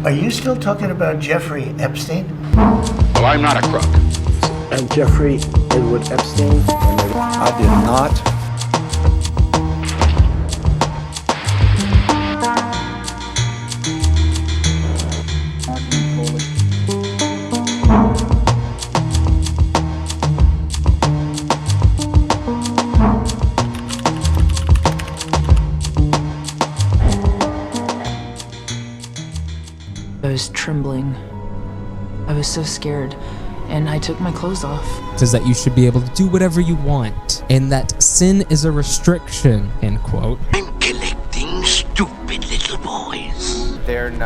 Are you still talking about Jeffrey Epstein? Well, I'm not a crook. And Jeffrey Edward Epstein. I did not. I was trembling. I was so scared, and I took my clothes off. It says that you should be able to do whatever you want, and that sin is a restriction, end quote. I'm collecting stupid little boys. There, you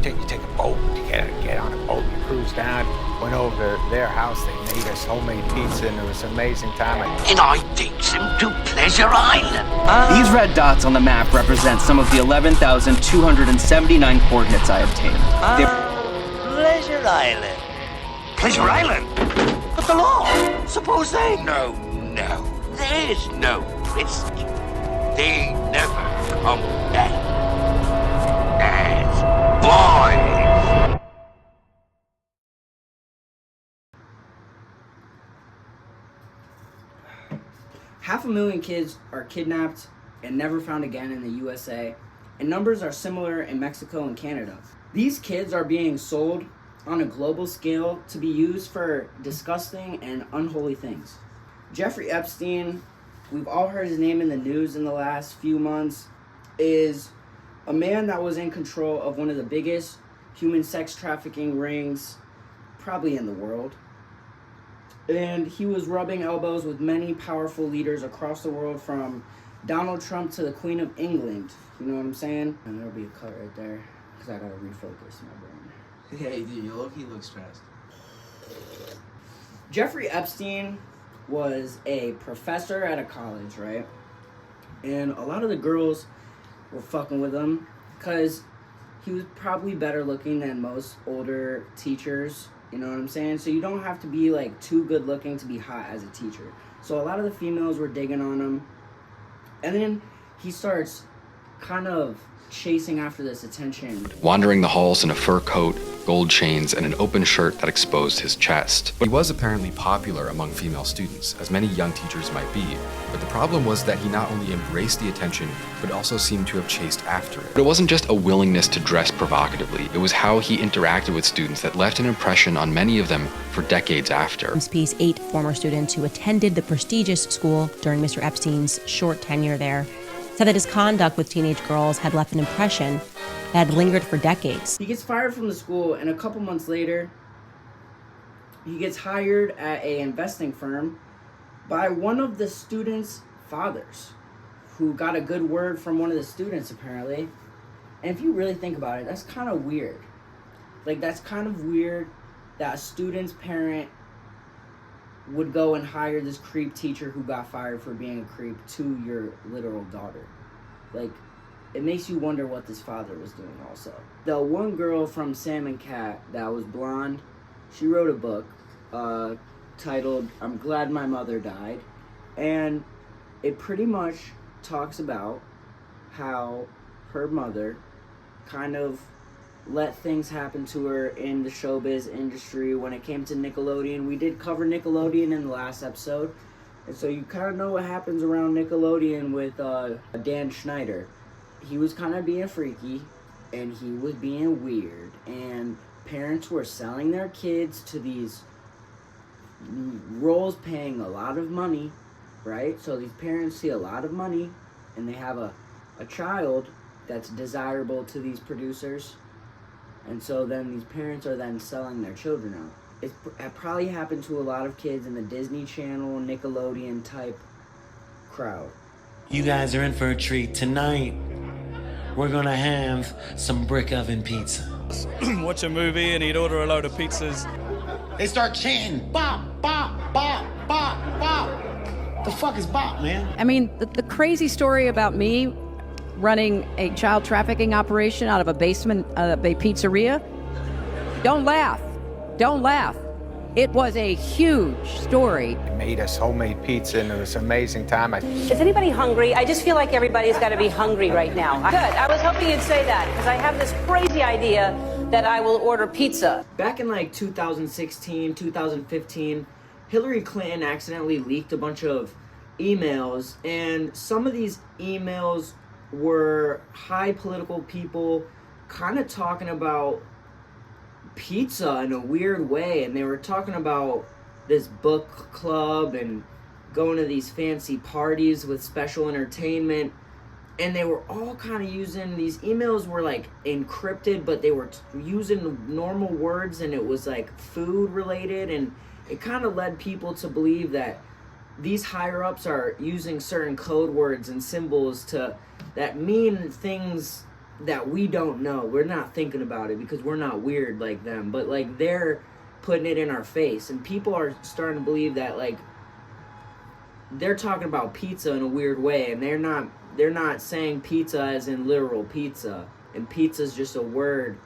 take a boat, you get on a boat, you cruise down. Went over to their house, they made us homemade pizza, and it was an amazing time. And I takes them to Pleasure Island. These red dots on the map represent some of the 11,279 coordinates I obtained. Pleasure Island. Pleasure Island? But the law. Suppose they... No. There's no risk. They never come back. As boys. 500,000 kids are kidnapped and never found again in the USA, and numbers are similar in Mexico and Canada. These kids are being sold on a global scale to be used for disgusting and unholy things. Jeffrey Epstein, we've all heard his name in the news in the last few months, is a man that was in control of one of the biggest human sex trafficking rings probably in the world. And he was rubbing elbows with many powerful leaders across the world, from Donald Trump to the Queen of England. You know what I'm saying? And there'll be a cut right there, because I gotta refocus my brain. Hey, dude, you look stressed. Jeffrey Epstein was a professor at a college, right? And a lot of the girls were fucking with him because he was probably better looking than most older teachers. You know what I'm saying? So you don't have to be like too good looking to be hot as a teacher. So a lot of the females were digging on him. And then he starts kind of chasing after this attention. Wandering the halls in a fur coat, gold chains, and an open shirt that exposed his chest. He was apparently popular among female students, as many young teachers might be, but the problem was that he not only embraced the attention, but also seemed to have chased after it. But it wasn't just a willingness to dress provocatively, it was how he interacted with students that left an impression on many of them for decades after. Piece 8 former students who attended the prestigious school during Mr. Epstein's short tenure there said that his conduct with teenage girls had left an impression that had lingered for decades. He gets fired from the school, and a couple months later, he gets hired at an investing firm by one of the students' fathers, who got a good word from one of the students, apparently. And if you really think about it, that's kind of weird. Like, that's kind of weird that a student's parent would go and hire this creep teacher who got fired for being a creep to your literal daughter. Like, it makes you wonder what this father was doing also. The one girl from Sam and Cat that was blonde, she wrote a book titled I'm Glad My Mother Died. And it pretty much talks about how her mother kind of let things happen to her in the showbiz industry when it came to Nickelodeon. We did cover Nickelodeon in the last episode, and so you kind of know what happens around Nickelodeon with Dan Schneider. He was kind of being freaky, and he was being weird, and parents were selling their kids to these roles paying a lot of money, right? So these parents see a lot of money, and they have a child that's desirable to these producers. And so then these parents are then selling their children out. It probably happened to a lot of kids in the Disney Channel, Nickelodeon type crowd. You guys are in for a treat. Tonight, we're gonna have some brick oven pizza. Watch a movie and he'd order a load of pizzas. They start chanting, bop, bop, bop, bop, bop. The fuck is bop, man? I mean, the crazy story about me running a child trafficking operation out of a basement of a pizzeria. Don't laugh. Don't laugh. It was a huge story. They made us homemade pizza, and it was an amazing time. Is anybody hungry? I just feel like everybody's got to be hungry right now. Good. I was hoping you'd say that, because I have this crazy idea that I will order pizza. Back in like 2016, 2015, Hillary Clinton accidentally leaked a bunch of emails, and some of these emails were high political people kind of talking about pizza in a weird way, and they were talking about this book club and going to these fancy parties with special entertainment, and they were all kind of using, these emails were like encrypted, but they were using normal words, and it was like food related, and it kind of led people to believe that these higher ups are using certain code words and symbols that mean things that we don't know. We're not thinking about it because we're not weird like them, but like they're putting it in our face, and people are starting to believe that like they're talking about pizza in a weird way, and they're not saying pizza as in literal pizza, and pizza is just a word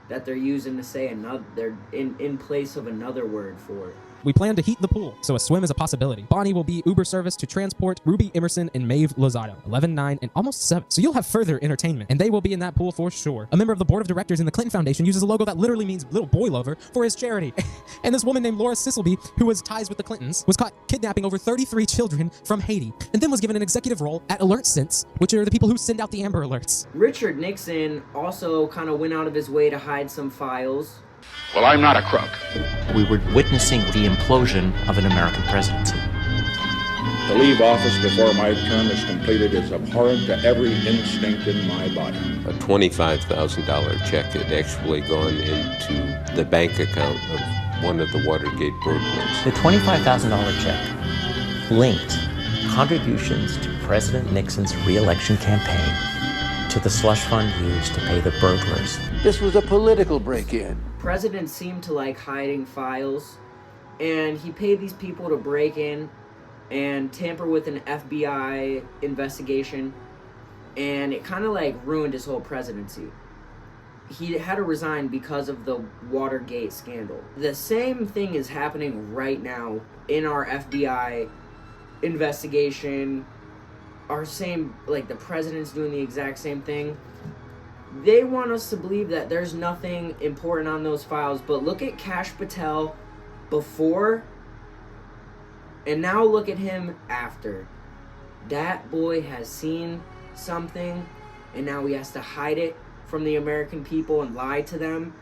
that they're using to say another, they're in place of another word for it. We plan to heat the pool, so a swim is a possibility. Bonnie will be Uber service to transport Ruby Emerson and Maeve Lozado, 11, 9, and almost 7. So you'll have further entertainment, and they will be in that pool for sure. A member of the board of directors in the Clinton Foundation uses a logo that literally means little boy lover for his charity. And this woman named Laura Sisselby, who has ties with the Clintons, was caught kidnapping over 33 children from Haiti, and then was given an executive role at AlertSense, which are the people who send out the Amber Alerts. Richard Nixon also kind of went out of his way to hide some files. Well, I'm not a crook. We were witnessing the implosion of an American presidency. To leave office before my term is completed is abhorrent to every instinct in my body. A $25,000 check had actually gone into the bank account of one of the Watergate burglars. The $25,000 check linked contributions to President Nixon's re-election campaign to the slush fund used to pay the burglars. This was a political break-in. President seemed to like hiding files, and he paid these people to break in and tamper with an FBI investigation, and it kind of like ruined his whole presidency. He had to resign because of the Watergate scandal. The same thing is happening right now in our FBI investigation. Like the president's doing the exact same thing. They want us to believe that there's nothing important on those files, but look at Kash Patel before, and now look at him after. That boy has seen something, and now he has to hide it from the American people and lie to them.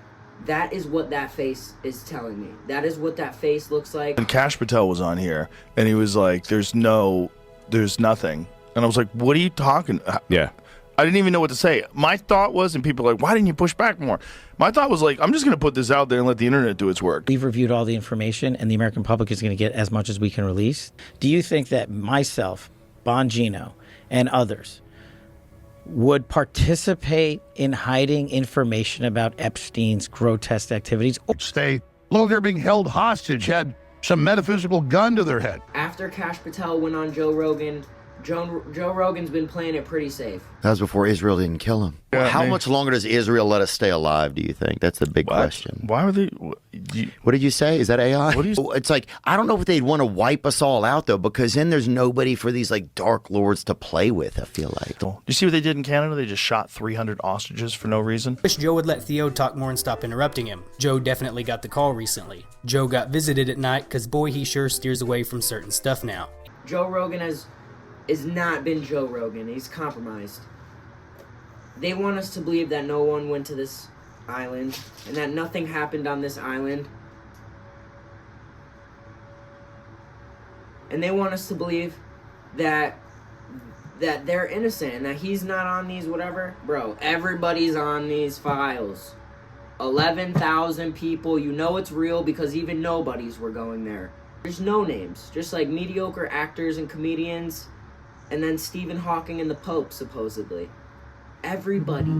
That is what that face is telling me. That is what that face looks like. And Kash Patel was on here, and he was like, there's nothing. And I was like, what are you talking? Yeah. I didn't even know what to say. My thought was, and people are like, why didn't you push back more? My thought was like, I'm just going to put this out there and let the internet do its work. We've reviewed all the information, and the American public is going to get as much as we can release. Do you think that myself, Bongino, and others would participate in hiding information about Epstein's grotesque activities? Stay longer being held hostage, had some metaphysical gun to their head. After Kash Patel went on Joe Rogan, Joe Rogan's been playing it pretty safe. That was before Israel didn't kill him. Yeah, How much longer does Israel let us stay alive, do you think? That's the big question. Why would they? What did you say? Is that AI? What do you, it's like, I don't know if they'd want to wipe us all out, though, because then there's nobody for these like dark lords to play with, I feel like. Do you see what they did in Canada? They just shot 300 hostages for no reason. Wish Joe would let Theo talk more and stop interrupting him. Joe definitely got the call recently. Joe got visited at night because boy, he sure steers away from certain stuff now. Joe Rogan has not been Joe Rogan. He's compromised. They want us to believe that no one went to this island and that nothing happened on this island. And they want us to believe that they're innocent and that he's not on these whatever. Bro, everybody's on these files. 11,000 people. You know it's real because even nobodies were going there. There's no names. Just like mediocre actors and comedians. And then Stephen Hawking and the Pope, supposedly. Everybody.